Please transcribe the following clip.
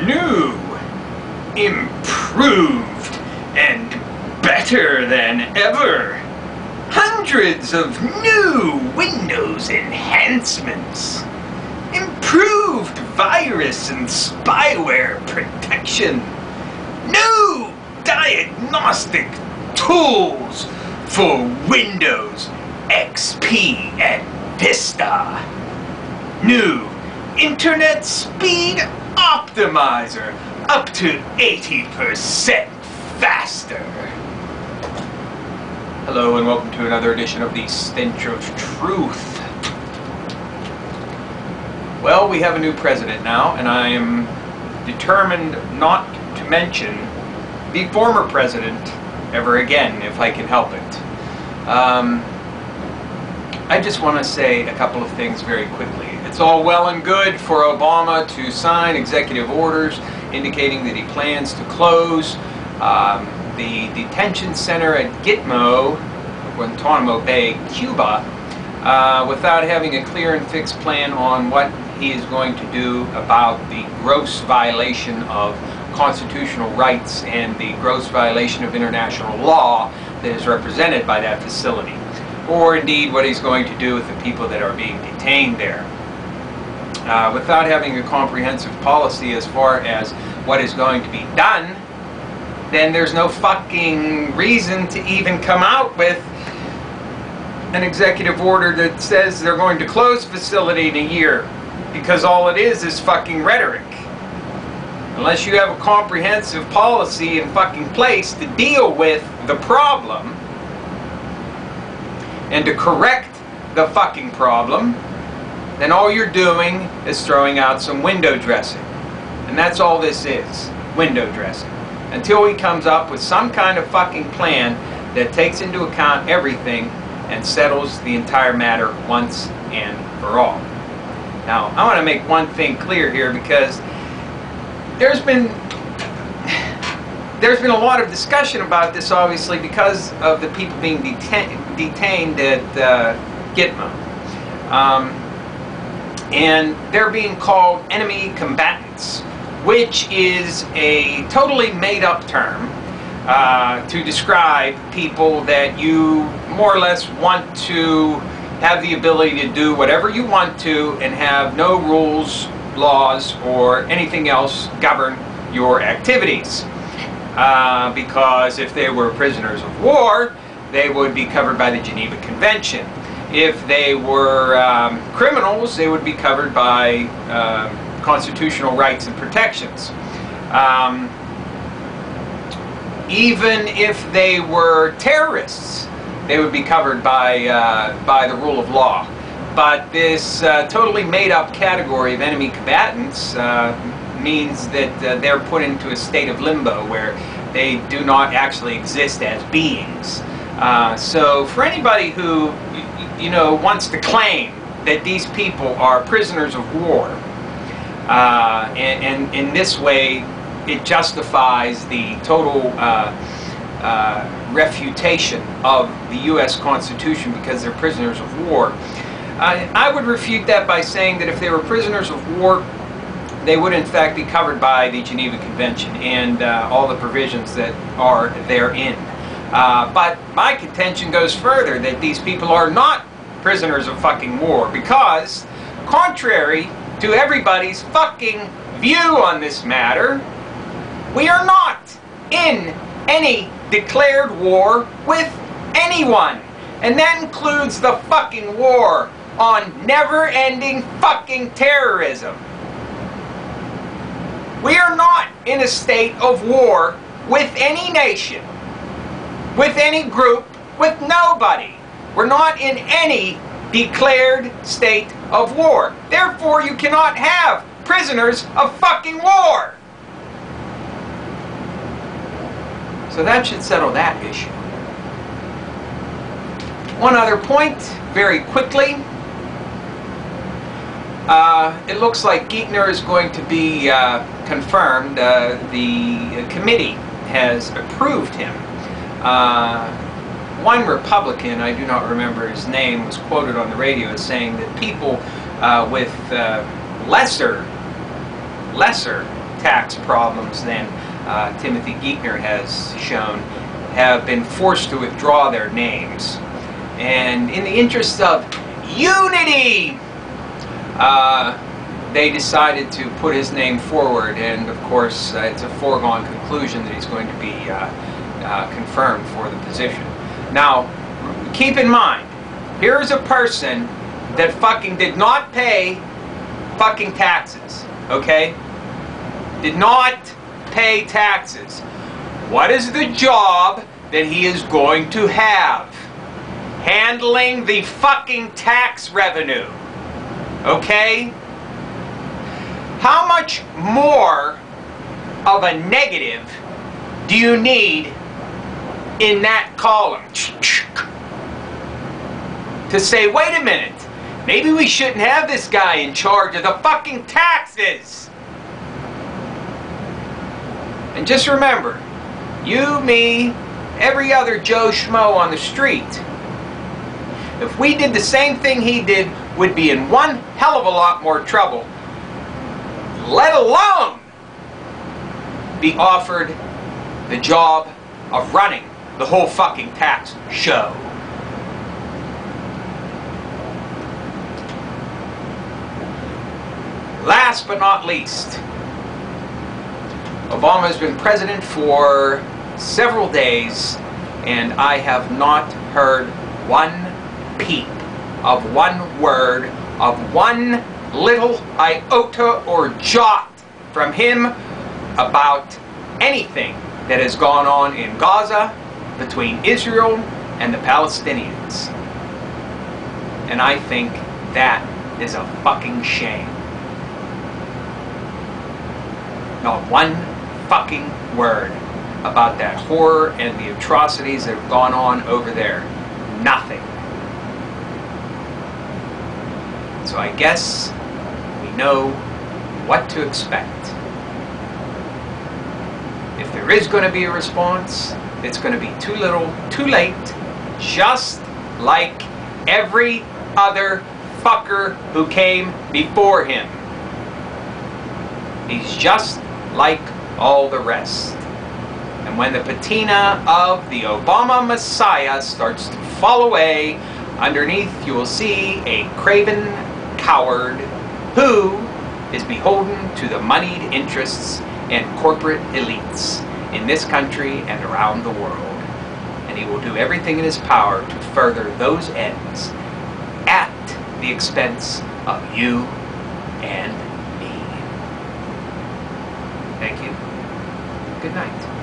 new, improved, and better than ever. Hundreds of new Windows enhancements, improved virus and spyware protection, new diagnostic tools for Windows XP and Vista, new Internet Speed Optimizer up to 80% faster. Hello and welcome to another edition of the Stench of Truth. Well, we have a new president now, and I am determined not to mention the former president ever again, if I can help it. I just want to say a couple of things very quickly. It's all well and good for Obama to sign executive orders indicating that he plans to close the detention center at Gitmo, Guantanamo Bay, Cuba, without having a clear and fixed plan on what he is going to do about the gross violation of constitutional rights and the gross violation of international law that is represented by that facility, or indeed what he's going to do with the people that are being detained there. Without having a comprehensive policy as far as what is going to be done, then there's no fucking reason to even come out with an executive order that says they're going to close the facility in a year, because all it is fucking rhetoric. Unless you have a comprehensive policy in fucking place to deal with the problem and to correct the fucking problem, then all you're doing is throwing out some window dressing. And that's all this is, window dressing. Until he comes up with some kind of fucking plan that takes into account everything and settles the entire matter once and for all. Now, I want to make one thing clear here, because there's been a lot of discussion about this, obviously, because of the people being detained at Gitmo. And they're being called enemy combatants, which is a totally made-up term to describe people that you more or less want to have the ability to do whatever you want to and have no rules, laws, or anything else govern your activities. Because if they were prisoners of war, they would be covered by the Geneva Convention. If they were criminals, they would be covered by constitutional rights and protections. Even if they were terrorists, they would be covered by the rule of law. But this totally made-up category of enemy combatants means that they're put into a state of limbo where they do not actually exist as beings. So for anybody who wants to claim that these people are prisoners of war, and in this way it justifies the total refutation of the U.S. Constitution because they're prisoners of war, I would refute that by saying that if they were prisoners of war, they would in fact be covered by the Geneva Convention and all the provisions that are therein. But my contention goes further, that these people are not prisoners of fucking war, because contrary to everybody's fucking view on this matter, we are not in any declared war with anyone. And that includes the fucking war on never-ending fucking terrorism. We are not in a state of war with any nation, with any group, with nobody. We're not in any declared state of war. Therefore, you cannot have prisoners of fucking war. So that should settle that issue. One other point, very quickly. It looks like Geithner is going to be confirmed. The committee has approved him. One Republican, I do not remember his name, was quoted on the radio as saying that people with lesser tax problems than Timothy Geithner has shown, have been forced to withdraw their names. And in the interest of unity, they decided to put his name forward, and of course it's a foregone conclusion that he's going to be confirmed for the position. Now, keep in mind, here is a person that fucking did not pay fucking taxes, okay? Did not pay taxes. What is the job that he is going to have? Handling the fucking tax revenue, okay? How much more of a negative do you need in that column to say, wait a minute, maybe we shouldn't have this guy in charge of the fucking taxes? And just remember, you, me, every other Joe Schmo on the street, if we did the same thing he did, would be in one hell of a lot more trouble, let alone be offered the job of running the whole fucking tax show. Last but not least, Obama has been president for several days, and I have not heard one peep of one word, of one little iota or jot from him about anything that has gone on in Gaza between Israel and the Palestinians. And I think that is a fucking shame. Not one fucking word about that horror and the atrocities that have gone on over there. Nothing. So I guess we know what to expect. If there is going to be a response, it's going to be too little, too late, just like every other fucker who came before him. He's just like all the rest. And when the patina of the Obama Messiah starts to fall away, underneath you will see a craven coward who is beholden to the moneyed interests and corporate elites in this country and around the world. And he will do everything in his power to further those ends at the expense of you and me. Thank you. Good night.